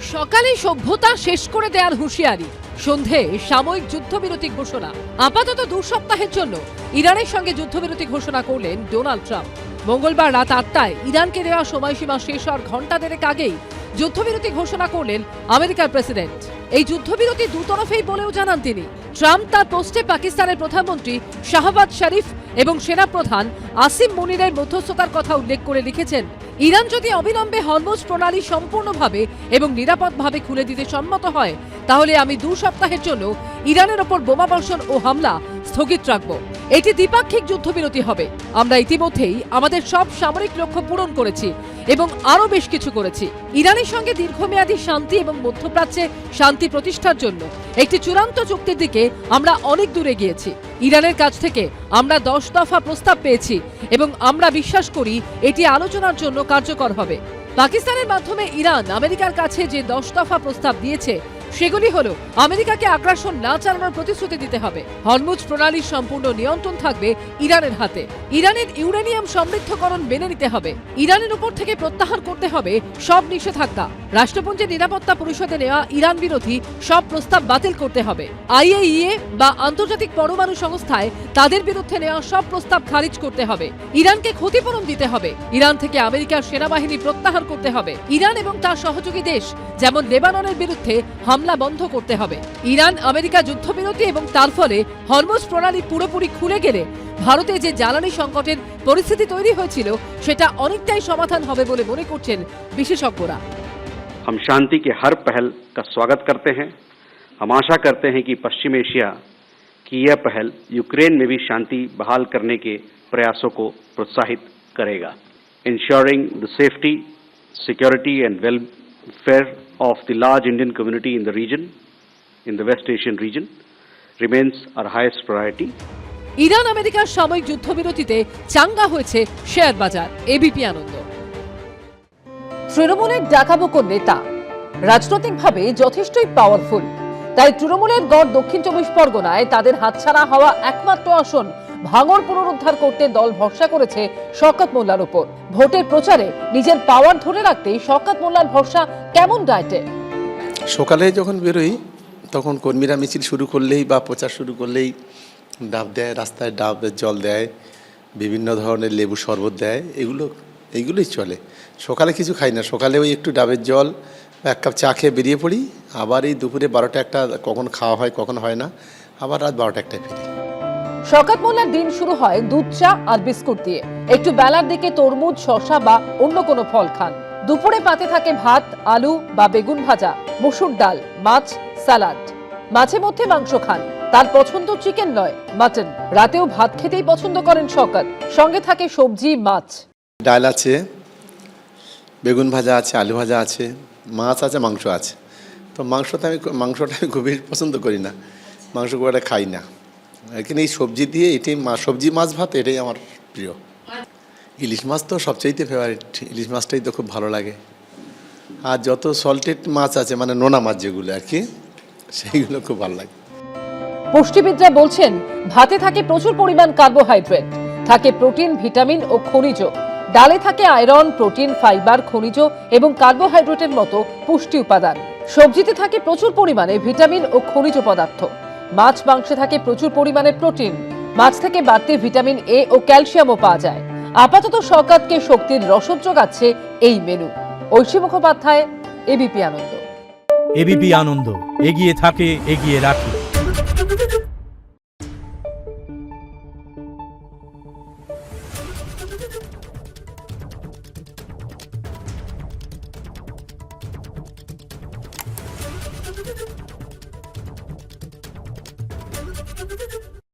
সকালে সভ্যতা শেষ করে দেওয়ার হুঁশিয়ারি, সন্ধে সাময়িক যুদ্ধবিরতি ঘোষণা। আপাতত 2 সপ্তাহের জন্য ইরানের সঙ্গে যুদ্ধবিরতি ঘোষণা করলেন ডোনাল্ড ট্রাম্প। মঙ্গলবার রাত 8টায় ইরানকে দেওয়া সময়সীমা শেষ হওয়ার ঘণ্টা দেড়েক আগেই যুদ্ধবিরতি ঘোষণা করলেন আমেরিকার প্রেসিডেন্ট। এই যুদ্ধবিরতি দুতরফেই বলেও জানান তিনি। ট্রাম্প তার পোস্টে পাকিস্তানের প্রধানমন্ত্রী শাহবাজ শরীফ এবং সেনাপ্রধান আসিম মুনিরের মধ্যস্থতার কথা উল্লেখ করে লিখেছেন, ইরান যদি অবিলম্বে হরমুজ প্রণালী সম্পূর্ণভাবে এবং নিরাপদভাবে খুলে দিতে সম্মত হয়, তাহলে আমি 2 সপ্তাহের জন্য ইরানের ওপর বোমাবর্ষণ ও হামলা স্থগিত রাখব। এটি দ্বিপাক্ষিক যুদ্ধবিরতি হবে। আমরা ইতিমধ্যেই আমাদের সব সামরিক লক্ষ্য পূরণ করেছি এবং আরও বেশ কিছু করেছি। ইরানের সঙ্গে দীর্ঘমেয়াদী শান্তি এবং মধ্যপ্রাচ্যে শান্তি প্রতিষ্ঠার জন্য একটি চূড়ান্ত চুক্তির দিকে আমরা অনেক দূরে গিয়েছি। ইরানের কাছ থেকে আমরা 10 দফা প্রস্তাব পেয়েছি এবং আমরা বিশ্বাস করি এটি আলোচনার জন্য কার্যকর হবে। পাকিস্তানের মাধ্যমে ইরান আমেরিকার কাছে যে 10 দফা প্রস্তাব দিয়েছে সেগুলি হলো, আমেরিকাকে আগ্রাসন না চালানোর প্রতিশ্রুতি দিতে হবে, হরমুজ প্রণালীর সম্পূর্ণ নিয়ন্ত্রণ থাকবে ইরানের হাতে, ইরানের ইউরেনিয়াম সমৃদ্ধকরণ মেনে নিতে হবে, ইরানের উপর থেকে প্রত্যাহার করতে হবে সব নিষেধাজ্ঞা, রাষ্ট্রপুঞ্জের নিরাপত্তা পরিষদে নেওয়া ইরান বিরোধী সব প্রস্তাব বাতিল করতে হবে, IAEA বা আন্তর্জাতিক পরমাণু সংস্থায় তাদের বিরুদ্ধে নেওয়া সব প্রস্তাব খারিজ করতে হবে, ইরানকে ক্ষতিপূরণ দিতে হবে, ইরান থেকে আমেরিকার সেনাবাহিনী প্রত্যাহার করতে হবে, ইরান এবং তার সহযোগী দেশ যেমন লেবাননের বিরুদ্ধে হামলা বন্ধ করতে হবে। ইরান আমেরিকা যুদ্ধবিরতি এবং তার ফলে হরমুজ প্রণালী পুরোপুরি খুলে গেলে ভারতে যে জ্বালানি সংকটের পরিস্থিতি তৈরি হয়েছিল সেটা অনেকটাই সমাধান হবে বলে মনে করছেন বিশেষজ্ঞরা। हम शांति के हर पहल का स्वागत करते हैं। हम आशा करते हैं कि पश्चिम एशिया की यह पहल यूक्रेन में भी शांति बहाल करने के प्रयासों को प्रोत्साहित करेगा। Ensuring the safety, security and welfare of the large Indian community in the region, in the West Asian region, remains our highest priority. Iran আমেরিকার সাময়িক যুদ্ধবিরতিতে চাঙ্গা হয়েছে শেয়ার বাজার। এবিপি আনন্দ। তৃণমূলের ডাকাবুকো নেতা রাজনৈতিকভাবে যথেষ্টই পাওয়ারফুল, তাই তৃণমূলের গড় দক্ষিণ 24 পরগনায় তাদের হাতছাড়া হওয়া একমাত্র আসন ভাঙড় পুনরুদ্ধার করতে দল ভরসা করেছে শওকত মোল্লার উপর। ভোটের প্রচারে নিজের পাওয়ার ধরে রাখতে শওকত মোল্লার ভরসা কেমন ডায়েটে? সকালে যখন বেরোই তখন কর্মীরা মিছিল শুরু করলেই বা প্রচার শুরু করলেই ডাব দেয়, রাস্তায় ডাবের জল দেয়, বিভিন্ন ধরনের লেবু শরবত দেয়, এইগুলোই চলে। সকালে কিছু খাই না, সকালে ওই একটু ডাবের জল, 1 কাপ চা খেয়ে বেরিয়ে পড়ি, আবার এই দুপুরে 12টা 1টা কখন খাওয়া হয় কখন হয় না, আবার রাত 12টা 1টায় ফিরি। শওকত মোল্লার দিন শুরু হয় দুধ চা আর বিস্কুট দিয়ে। একটু বেলার দিকে তরমুজ, শসা বা অন্য কোনো ফল খান। দুপুরে পাতে থাকে ভাত, আলু বা বেগুন ভাজা, মসুর ডাল, মাছ, সালাড, মাঝে মধ্যে মাংস খান। তার পছন্দ চিকেন নয়, মাটন। রাতেও ভাত খেতেই পছন্দ করেন শওকত, সঙ্গে থাকে সবজি, মাছ। ডাল আছে, বেগুন ভাজা আছে, আলু ভাজা আছে, মাছ আছে, মাংস আছে। তো মাংসটা আমি খুবই পছন্দ করি না, মাংস খুব একটা খাই না। এখানে এই সবজি দিয়ে এটাই সবজি মাছ ভাত এটাই আমার প্রিয়। ইলিশ মাছ তো সবচাইতে ফেভারিট, ইলিশ মাছটাই তো খুব ভালো লাগে। আর যত সল্টেড মাছ আছে মানে নোনা মাছ যেগুলো আর কি, সেইগুলো খুব ভালো লাগে। পুষ্টিবিদরা বলছেন ভাতে থাকে প্রচুর পরিমাণ কার্বোহাইড্রেট, থাকে প্রোটিন, ভিটামিন ও খনিজ। ডালে থাকে আয়রন, প্রোটিন, ফাইবার, খনিজ এবং কার্বোহাইড্রেটের মতো পুষ্টি উপাদান। সবজিতে থাকে প্রচুর পরিমাণে ভিটামিন ও খনিজ পদার্থ। মাছ মাংসে থাকে প্রচুর পরিমাণে প্রোটিন। মাছ থেকে বাড়তি ভিটামিন এ ও ক্যালসিয়ামও পাওয়া যায়। আপাতত শওকতকে শক্তির রসদ যোগাচ্ছে এই মেনু। ঐশী মুখোপাধ্যায়, এবিপি আনন্দ। এবিপি আনন্দ, এগিয়ে থাকে, এগিয়ে রাখে।